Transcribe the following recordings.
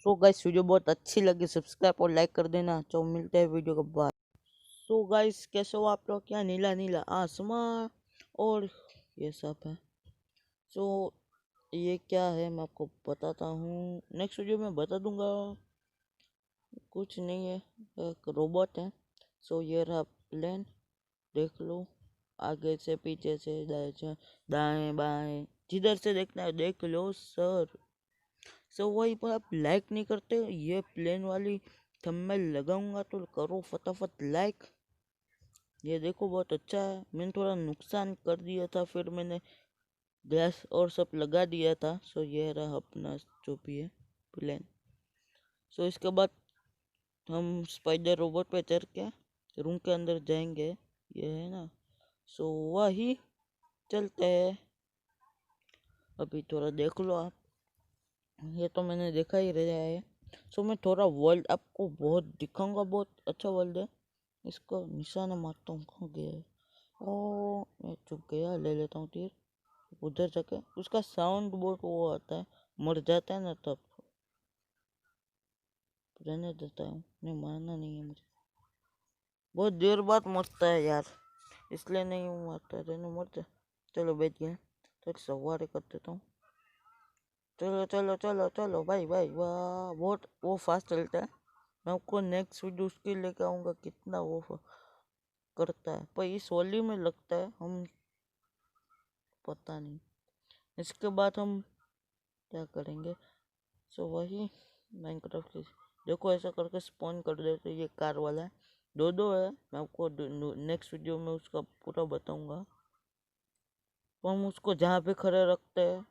So guys video बहुत अच्छी लगी, सब्सक्राइब और लाइक कर देना। तो मिलते हैं वीडियो के बाद। सो गाइस कैसे हो आप लोग? क्या नीला नीला आसमां और ये सब है। सो ये क्या है मैं आपको बताता हूँ, नेक्स्ट वीडियो में बता दूंगा। कुछ नहीं है, एक रोबोट है। सो ये रहा प्लेन, देख लो। आगे से पीछे से दाएं बाएं जिधर से देखना है देख लो सर। सो वही पर आप लाइक नहीं करते, ये प्लेन वाली थंबनेल लगाऊंगा तो करो फटाफट लाइक। ये देखो बहुत अच्छा है। मैंने थोड़ा नुकसान कर दिया था, फिर मैंने ग्लास और सब लगा दिया था। सो ये रहा अपना जो भी है प्लेन। सो इसके बाद हम स्पाइडर रोबोट पे चढ़ के रूम के अंदर जाएंगे, ये है ना। सो वही चलते हैं। अभी थोड़ा देख लो आप, ये तो मैंने देखा ही रहा है। सो मैं थोड़ा वर्ल्ड आपको बहुत दिखाऊंगा, बहुत अच्छा वर्ल्ड है। इसको निशाना मारता हूँ, कहाँ गया है? ओ मैं चुप गया, ले लेता हूँ तीर। उधर जाके उसका साउंड बहुत वो आता है, मर जाता है ना तब। रहने देता हूँ, नहीं मारना नहीं है मुझे। बहुत देर बाद मरता है यार, इसलिए नहीं मारता। रहने मर जा। चलो बैठ गए, तो सवारी कर देता हूँ। चलो चलो चलो चलो भाई भाई, वाह बहुत वो फास्ट चलता है। मैं आपको नेक्स्ट वीडियो उसके लेके आऊँगा, कितना वो करता है। पर इस होली में लगता है हम, पता नहीं। इसके बाद हम क्या करेंगे? सो वही माइनक्राफ्ट की देखो ऐसा करके स्पॉन कर देते। ये कार वाला है, दो दो है। मैं आपको नेक्स्ट वीडियो में उसका पूरा बताऊंगा। तो हम उसको जहाँ पे खड़े रखते हैं,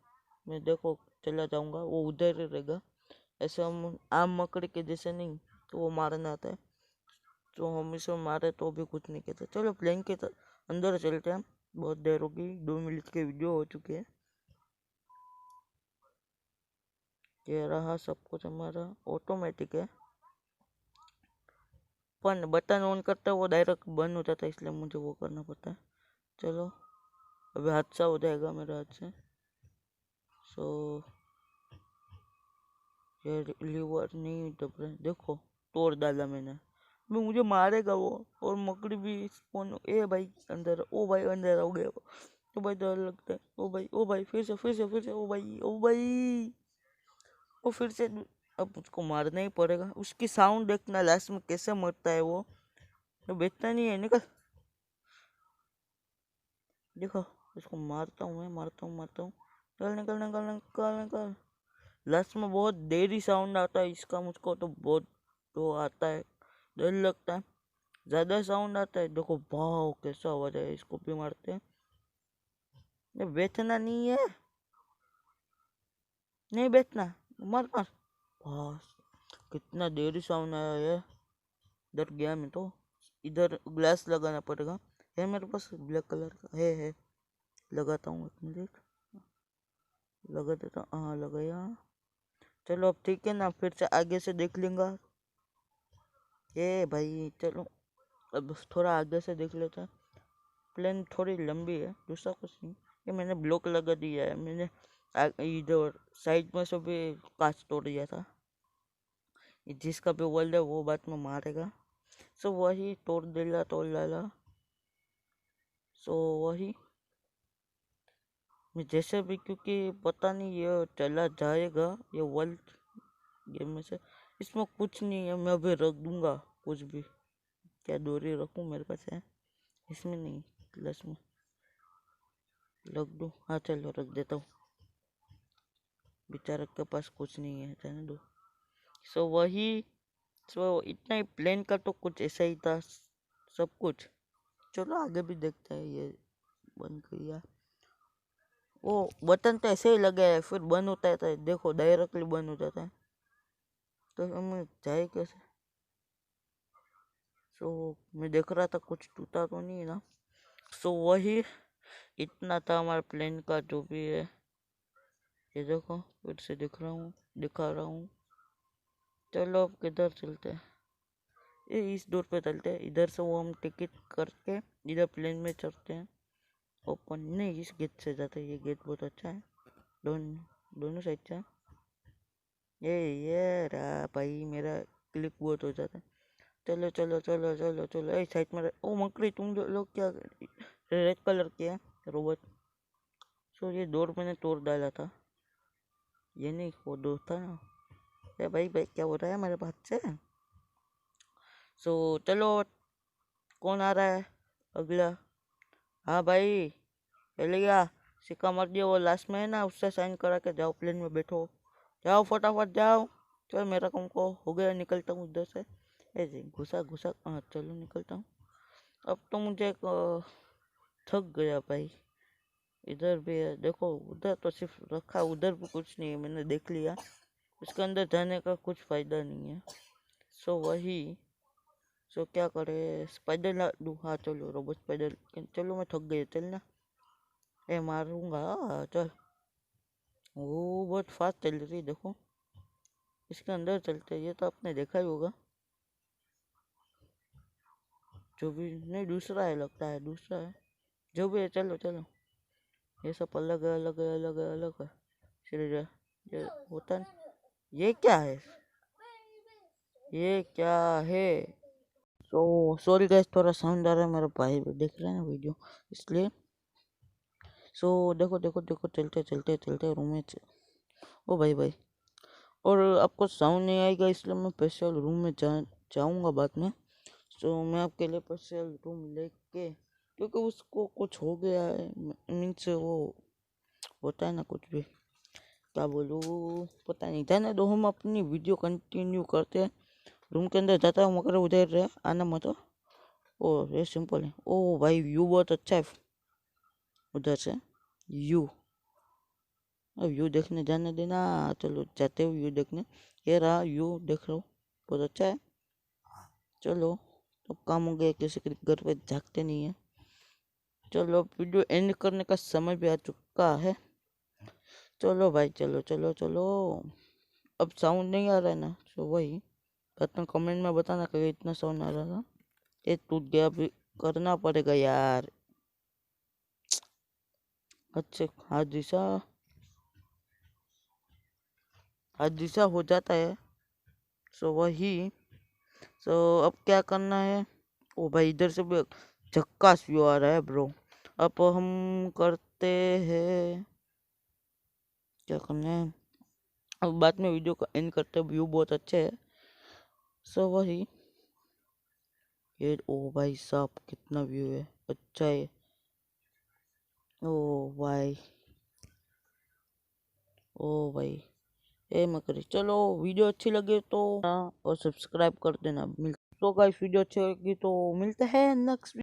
मैं देखो चला जाऊंगा, वो उधर ही रहेगा। ऐसे हम आम मकड़ी के जैसे नहीं, तो वो मारने आता है। तो हम इसे मारे तो भी कुछ नहीं कहते। चलो प्लेन के अंदर चलते हैं। बहुत देर होगी, 2 मिनट की वीडियो हो चुकी है। ये रहा सब कुछ हमारा ऑटोमेटिक है, पर बटन ऑन करता है वो डायरेक्ट बंद हो जाता है, इसलिए मुझे वो करना पड़ता है। चलो अभी हादसा हो जाएगा मेरे हाथ से। सो ये लीवर नहीं दब रहे, देखो तोड़ डाला मैंने। मैं मुझे मारेगा वो, और मकड़ी भी स्पॉन। ए भाई अंदर, ओ भाई अंदर हो गया। ओ भाई डर लगता है। ओ भाई फिर से ओ भाई ओ भाई। वो फिर से। अब उसको मारना ही पड़ेगा। उसकी साउंड देखना लास्ट में कैसे मरता है वो, तो बेचता नहीं है। निकल, देखो इसको मारता हूँ मैं, मारता हूँ। निकल निकल निकल निकल निकल। लास्ट में बहुत देरी साउंड आता है इसका, मुझको तो बहुत वो आता है, डर लगता है। ज्यादा साउंड आता है, देखो भाव कैसा आवाज है। इसको भी मारते हैं। ये बेचना नहीं है, नहीं बेचना। मार मार, बस। कितना देरी साउंड आया है, डर गया मैं तो। इधर ग्लास लगाना पड़ेगा। है मेरे पास ब्लैक कलर का, है। लगाता हूँ, एक मिनट लगा देता हूँ। हाँ लगाया। चलो अब ठीक है ना, फिर से आगे से देख लूंगा। ये भाई चलो अब थोड़ा आगे से देख लेता है। प्लेन थोड़ी लंबी है, दूसरा कुछ नहीं। ये मैंने ब्लॉक लगा दिया है, मैंने इधर साइड में से भी कांच तोड़ दिया था। जिसका भी वर्ल्ड है वो बात में मारेगा। सो वही तोड़ डाला। सो वही मैं जैसे भी, क्योंकि पता नहीं ये चला जाएगा ये वर्ल्ड गेम में से। इसमें कुछ नहीं है, मैं अभी रख दूंगा कुछ भी। क्या डोरी रखूं, मेरे पास है। इसमें नहीं, प्लस में रख दूं। हाँ चलो रख देता हूँ, बेचारे के पास कुछ नहीं है, रहने दो। सो वही। सो इतना ही प्लेन का तो कुछ ऐसा ही था सब कुछ। चलो आगे भी देखते हैं। ये बंद किया, वो बटन तो ऐसे ही लगे है, फिर बंद होता है तो देखो डायरेक्टली बंद हो जाता है। तो हमें जाए कैसे? सो मैं देख रहा था कुछ टूटा तो नहीं ना। सो वही इतना था हमारे प्लेन का जो भी है। ये देखो फिर से दिखा रहा हूँ। चलो अब किधर चलते हैं? ये इस डोर पे चलते हैं, इधर से वो हम टिकट करके इधर प्लेन में चढ़ते हैं। ओपन नहीं, इस गेट से जाते हैं। ये गेट बहुत अच्छा है, दोनों साइड से। ये रहा भाई, मेरा क्लिक बहुत हो जाता है। चलो चलो चलो चलो चलो, ए साइड में ओ मकड़ी, तुम लोग क्या रेड कलर के है रोबोट। सो ये डोर मैंने तोड़ डाला था, ये नहीं वो डोर था ना। ए भाई भाई क्या हो रहा है मेरे बात से। सो चलो, कौन आ रहा है अगला। हाँ भाई, चलिए, सिक्का मर दिया वो लास्ट में है ना, उससे साइन करा के जाओ, प्लेन में बैठो, जाओ फटाफट जाओ। चलो मेरा काम को हो गया, निकलता हूँ उधर से। ऐसे घुसा घुसा, हाँ चलो निकलता हूँ। अब तो मुझे थक गया भाई। इधर भी है देखो, उधर तो सिर्फ रखा, उधर भी कुछ नहीं है, मैंने देख लिया। उसके अंदर जाने का कुछ फायदा नहीं है। सो वही, सो क्या करे, स्पाइडर ला लूँ। हाँ चलो रोबोट स्पाइडर, चलो मैं थक गई, चलना। ए मारूंगा, चल। वो बहुत फास्ट चल रही है देखो, इसके अंदर चलते हैं, ये तो आपने देखा ही होगा। जो भी नहीं, दूसरा है लगता है, दूसरा है, जो भी है, चलो चलो। ये सब अलग है, अलग है, अलग है, अलग है। चलिए, ये होता है। ये क्या है, ये क्या है। तो सॉरी गाइस, थोड़ा साउंड आ रहा है, मेरा भाई भी देख रहे हैं ना वीडियो, इसलिए। सो देखो देखो देखो, चलते चलते चलते रूम में ओ भाई भाई, और आपको साउंड नहीं आएगा इसलिए मैं स्पेशल रूम में जाऊंगा बाद में। सो मैं आपके लिए स्पेशल रूम लेके, क्योंकि उसको कुछ हो गया है, मीन्स वो होता है ना कुछ भी, क्या बोलूँ, पता नहीं, जाने दो, हम अपनी वीडियो कंटिन्यू करते हैं। रूम के अंदर जाता हूँ मगर उधर रहे आना मत। ओ ये सिंपल है। ओ भाई व्यू बहुत अच्छा है उधर से, व्यू। अब व्यू देखने जाने देना, चलो जाते हो व्यू देखने। ये रहा व्यू, देख रहा हूँ, बहुत अच्छा है। चलो, अब काम हो गया, किसी के घर पे झाँकते नहीं है। चलो अब वीडियो एंड करने का समय भी आ चुका है। चलो भाई, चलो चलो चलो। अब साउंड नहीं आ रहा है ना, तो वही बता, कमेंट में बताना कि इतना साउंड आ रहा था। ये टूट गया, अभी करना पड़ेगा यार। अच्छा, हादसा हो जाता है। सो वही, सो अब क्या करना है। ओ भाई इधर से भी झक्कास व्यू आ रहा है ब्रो। अब हम करते हैं, क्या करना है, अब बाद में वीडियो का एंड करते हैं, व्यू बहुत अच्छे है। सो वही, ये ओ भाई साहब कितना व्यू है, अच्छा है। ओ भाई, ओ भाई, ए मकरी, चलो वीडियो अच्छी लगे तो और सब्सक्राइब कर देना। मिल तो गाइस, वीडियो अच्छी लगी तो मिलते हैं नेक्स्ट